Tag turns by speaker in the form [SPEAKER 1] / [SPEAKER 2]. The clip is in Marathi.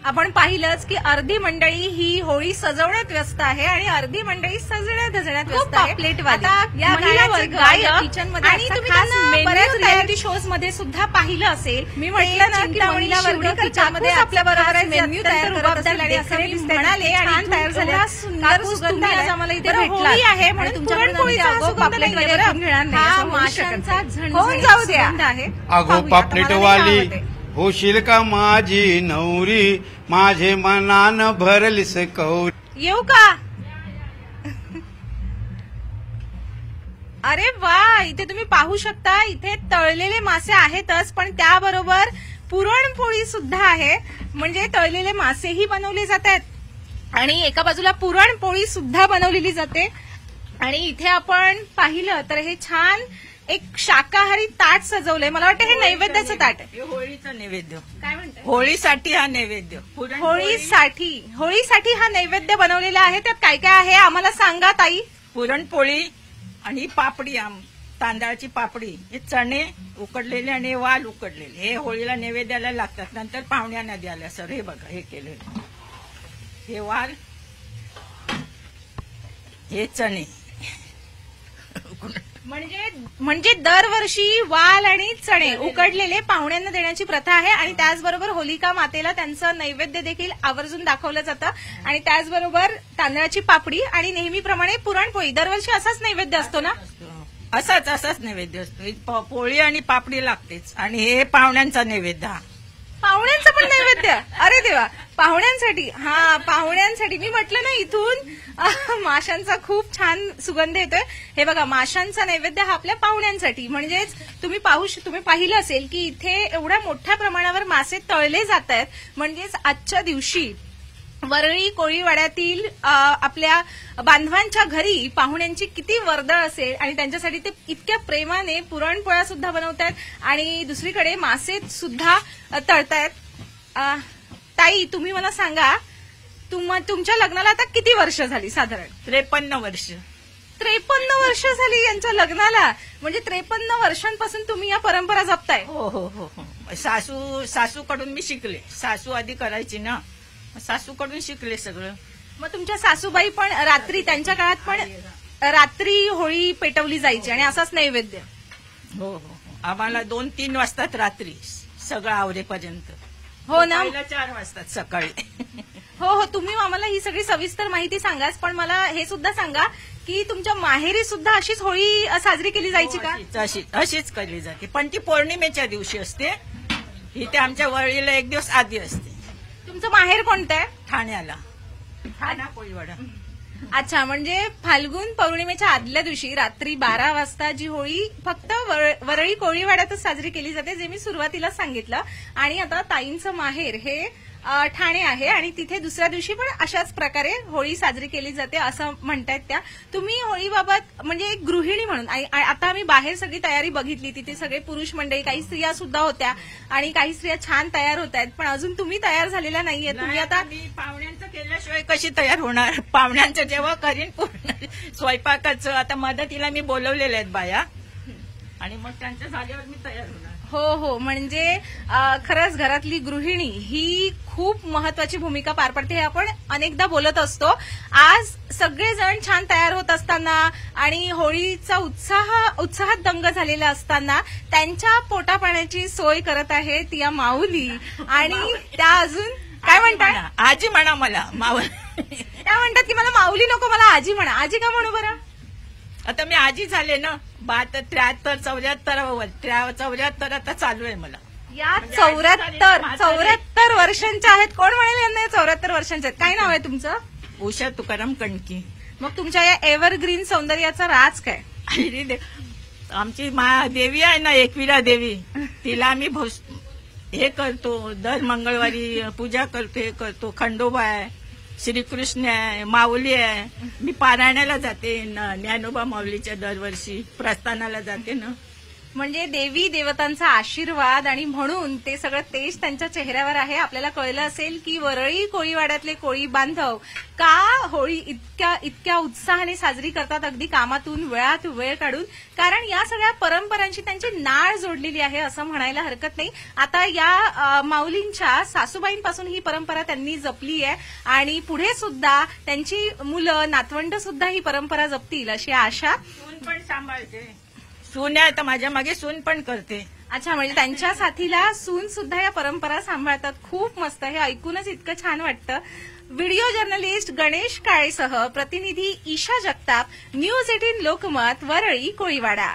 [SPEAKER 1] आपण पाहिलंच की अर्धी मंडळी ही होळी सजवण्यात व्यस्त आहे आणि अर्धी मंडळी सजवण्यात धजण्यात व्यस्त आहे. किचनमध्ये आणि तुम्ही त्यांना बऱ्याच रियालिटी शोज मध्ये सुद्धा पाहिलं असेल. मी म्हटलं ना की महिला वर्ग किचनमध्ये आपल्या बरोबर मेन्यू तयार करत असेल आणि असं मी म्हणाले आणि तयार झालेला सुंदर सुगंध आज आम्हाला इथे भेटला आहे म्हणून तुमच्याकडे पापलेट वगैरे घेणार नाही. माशांचा झणझणीत सुगंध आहे.
[SPEAKER 2] अगो पापलेटवाली होशील का माझी नवरी, माझे मनान भरलीस कौरी.
[SPEAKER 1] येऊ का? अरे वा, इथे तुम्ही पाहू शकता इथे तळलेले मासे आहेतच पण त्याबरोबर पुरणपोळी सुद्धा आहे. म्हणजे तळलेले मासेही बनवले जातात आणि एका बाजूला पुरणपोळी सुद्धा बनवलेली जाते. आणि इथे आपण पाहिलं तर हे छान एक शाकाहारी ताट सजवलंय. मला वाटतं हे नैवेद्याचं ताट आहे.
[SPEAKER 3] होळीचा नैवेद्य.
[SPEAKER 1] काय म्हणतात?
[SPEAKER 3] होळीसाठी हा नैवेद्य.
[SPEAKER 1] होळीसाठी हा नैवेद्य बनवलेला आहे. त्यात काय काय आहे आम्हाला सांगा ताई.
[SPEAKER 3] पुरणपोळी आणि पापडी, तांदळाची पापडी, हे चणे उकडलेले आणि वाल उकडलेले हे होळीला नैवेद्याला लागतात. नंतर पाहुण्यांना द्यायला सर हे बघा हे केलेलं हे वाल, हे चणे.
[SPEAKER 1] म्हणजे दरवर्षी वाल आणि चणे उकडलेले पाहुण्यांना देण्याची प्रथा आहे आणि त्याचबरोबर होलिका मातेला त्यांचं नैवेद्य देखील आवर्जून दाखवलं जातं. आणि त्याचबरोबर तांदळाची पापडी आणि नेहमीप्रमाणे पुरणपोळी दरवर्षी असाच नैवेद्य असतो ना?
[SPEAKER 3] असाच नैवेद्य असतो. पोळी आणि पापडी लागतेच आणि हे पाहुण्यांचा नैवेद्य. हा
[SPEAKER 1] पाहुण्यांचा पण नैवेद्य. अरे देवा, पाहुण्यांसाठी. हा पाहुण्यांसाठी. मी म्हटलं ना इथून माशांचा खूप छान सुगंध येतोय. हे बघा माशांचा नैवेद्य हा आपल्या पाहुण्यांसाठी. म्हणजेच तुम्ही पाहिलं असेल की इथे एवढ्या मोठ्या प्रमाणावर मासे तळले जात आहेत. म्हणजेच आजच्या दिवशी वरळी कोळीवाड्यातील आपल्या बांधवांच्या घरी पाहुण्यांची किती वर्दळ असेल आणि त्यांच्यासाठी ते इतक्या प्रेमाने पुरणपोळ्या सुद्धा बनवतात आणि दुसरीकडे मासे सुद्धा तळतायत. ताई तुम्ही मला सांगा तुमच्या लग्नाला आता किती वर्ष झाली? साधारण
[SPEAKER 3] 53 वर्ष.
[SPEAKER 1] 53 वर्ष झाली यांच्या लग्नाला. म्हणजे 53 वर्षांपासून तुम्ही या परंपरा जपताय?
[SPEAKER 3] हो हो हो हो. सासूकडून मी शिकले. सासू आधी करायची ना, सासूकडून शिकले सगळं.
[SPEAKER 1] मग तुमच्या सासूबाई पण रात्री, त्यांच्या काळात पण रात्री होळी पेटवली जायची आणि असाच नैवेद्य?
[SPEAKER 3] हो हो. आम्हाला 2-3 वाजतात रात्री सगळं आवरेपर्यंत.
[SPEAKER 1] हो ना.
[SPEAKER 3] 4 वाजतात सकाळी.
[SPEAKER 1] हो हो. तुम्ही आम्हाला ही सगळी सविस्तर माहिती सांगाच पण मला हे सुद्धा सांगा की तुमच्या माहेरी सुद्धा अशीच होळी साजरी केली जायची का?
[SPEAKER 3] अशीच केली जाते पण ती पौर्णिमेच्या दिवशी असते. इथे आमच्या वळीला 1 दिवस आधी असते.
[SPEAKER 1] तुमचं माहेर कोणतं आहे?
[SPEAKER 3] ठाण्याला. ठाणा कोळीवाडा.
[SPEAKER 1] अच्छा. म्हणजे फाल्गुन पौर्णिमेच्या आदल्या दिवशी रात्री 12 वाजता जी होळी फक्त वरळी कोळीवाड्यातच साजरी केली जाते, जे मी सुरुवातीला सांगितलं. आणि आता ताईंचं माहेर हे ठाणे आहे आणि तिथे दुसऱ्या दिवशी पण अशाच प्रकारे होळी साजरी केली जाते असं म्हणतायत त्या. तुम्ही होळीबाबत म्हणजे एक गृहिणी म्हणून आता आम्ही बाहेर सगळी तयारी बघितली, तिथे सगळे पुरुष मंडळी, काही स्त्रिया सुद्धा होत्या आणि काही स्त्रिया छान तयार होत आहेत पण अजून तुम्ही तयार झालेल्या नाहीये. तुम्ही आता
[SPEAKER 3] पाहुण्यांचं केल्याशिवाय कशी तयार होणार? पाहुण्यांचं जेव्हा करीन पूर्ण स्वयंपाकाचं आता मदतीला मी बोलवलेले आहेत बाया आणि मग त्यांचं झाल्यावर मी तयार होणार.
[SPEAKER 1] हो हो. म्हणजे खरंच घरातली गृहिणी ही खूप महत्वाची भूमिका पार पडते हे आपण अनेकदा बोलत असतो. आज सगळेजण छान तयार होत असताना आणि होळीचा उत्साहात दंग झालेला असताना त्यांच्या पोटापाण्याची सोय करत आहे ती या माऊली. आणि त्या अजून काय म्हणतात?
[SPEAKER 3] आजी म्हणा मला.
[SPEAKER 1] त्या म्हणतात की मला माऊली नको, मला आजी म्हणा. आजी का म्हणू बरं?
[SPEAKER 3] आता मी आजी झाले ना. 73, 74 आता चालू आहे मला.
[SPEAKER 1] या 74 वर्षांच्या आहेत. कोण म्हणेल यांना 74 वर्षांच्या आहेत? काय नाव आहे तुमचं?
[SPEAKER 3] उषा तुकाराम कणकी.
[SPEAKER 1] मग तुमच्या या एव्हरग्रीन सौंदर्याचा राज काय?
[SPEAKER 3] आमची देवी आहे ना, एकविरा देवी, तिला आम्ही हे करतो. दर मंगळवारी पूजा करतो. हे करतो. खंडोबा आहे, श्रीकृष्ण आहे, माऊली आहे. मी पारायणाला जाते ज्ञानोबा माऊलीच्या दरवर्षी प्रस्थानाला जाते ना.
[SPEAKER 1] म्हणजे देवी देवतांचा आशीर्वाद आणि म्हणून ते सगळं तेज त्यांच्या चेहऱ्यावर आहे. आपल्याला कळलं असेल की वरळी कोळीवाड्यातले कोळी बांधव का होळी इतक्या उत्साहाने साजरी करतात, अगदी कामातून वेळात वेळ काढून. कारण या सगळ्या परंपरांची त्यांची नाळ जोडलेली आहे असं म्हणायला हरकत नाही. आता या माऊलींच्या सासूबाईंपासून ही परंपरा त्यांनी जपली आहे आणि पुढे सुद्धा त्यांची मुलं नातवंड सुद्धा ही परंपरा जपतील अशी आशा.
[SPEAKER 3] सून पण सांभाळते, सून आहे तर माझ्या मागे सून पण करते.
[SPEAKER 1] अच्छा, म्हणजे त्यांच्या साथीला सून सुद्धा या परंपरा सांभाळतात. खूप मस्त, हे ऐकूनच इतकं छान वाटतं. व्हिडिओ जर्नलिस्ट गणेश काळेसह प्रतिनिधी ईशा जगताप, न्यूज 18 लोकमत, वरळी कोळीवाडा.